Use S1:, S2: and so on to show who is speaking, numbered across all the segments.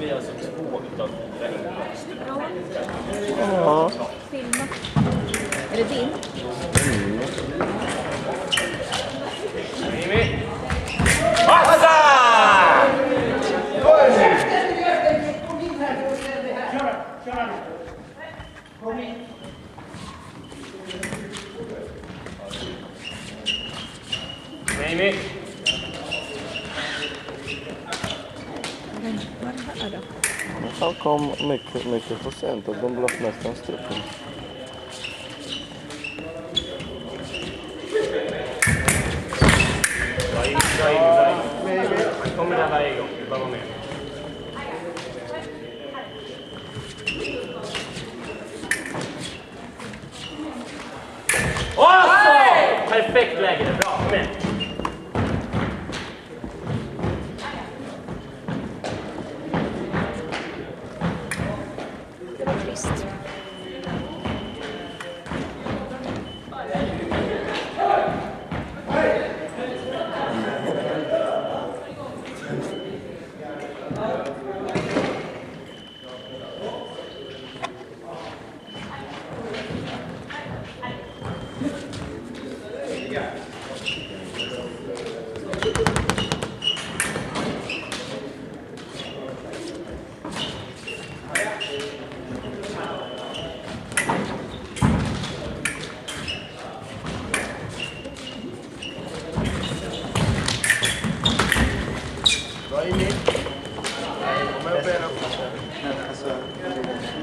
S1: blir alltså 2 utav 4 inkomster.
S2: Ja.
S3: Filma. Är det din?
S1: Jimmy! Passa! Jimmy!
S3: Vad är det här då?
S2: Han kom mycket för sent och de blev nästan struken.
S1: Han kommer där varje gång. Bara vara med. Perfekt läge. Bra. Kom igen.
S3: Det var trist.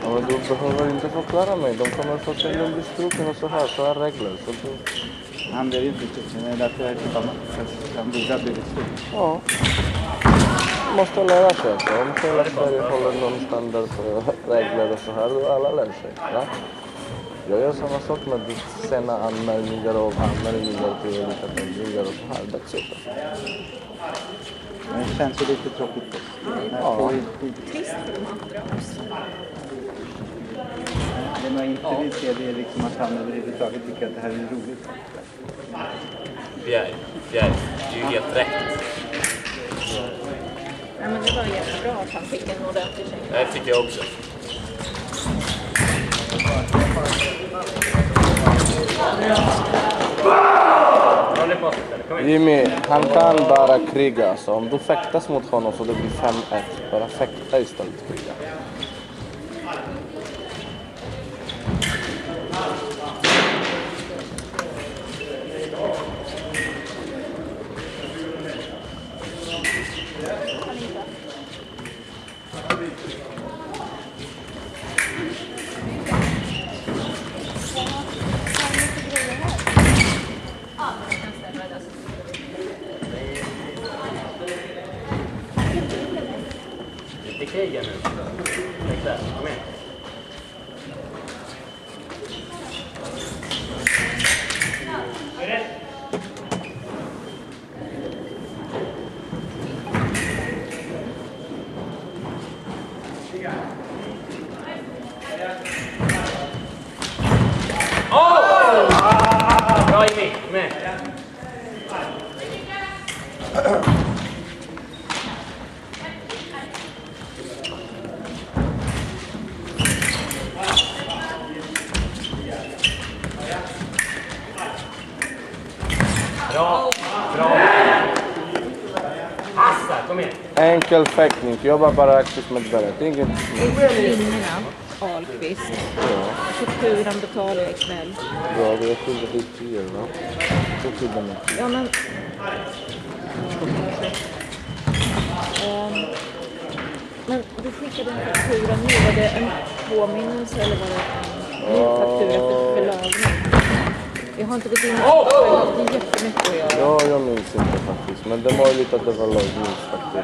S2: Ja, men du behöver inte förklara mig. De kommer få sig att bli struken och så här regler. Så du...
S4: Han blir inte struken, det är därför jag inte kommer. Han borde ha blivit struken.
S2: Ja. Måste lära sig. Om hela Sverige håller någon standard för regler och så här, då alla lär sig. Ja? Jag gör samma sak med sena anmälningar och anmälningar till olika tävlingar och så här. That's it.
S4: Men det känns ju lite tråkigt.
S2: Ja.
S3: Trist för de andra också.
S4: Det är nog inte det är liksom att han överhuvudtaget tycker att det här är roligt.
S1: Fjärr. Det är ju helt rätt.
S3: Ja, men det var jättebra att han fick en ordentlig käng.
S1: Det tycker jag också.
S2: Jimmy, han kan bara kriga. Så om du fäktas mot honom så det blir 5-1. Bara fäkta istället för kriga.
S1: Det är krigen nu. Exakt. Kom igen. Bra Jimmy, kom igen. Bra. Passa, kom igen.
S2: Enkel fäktning. Jobba bara aktivt med bäret. Inget...
S3: Kvinnorna, Ahlqvist. Fakturan betalar jag ikväll.
S2: Bra, det är skyldigt i 10, va? Så skyldigt med.
S3: Ja, men... Men du skickade en faktura nu. Var det en påminnelse eller var det en ny faktura för lagning? Jag har inte gått in och det är jättemycket att göra.
S2: Ja, jag minns inte faktiskt. Men det var lite att det var lagningsfaktura.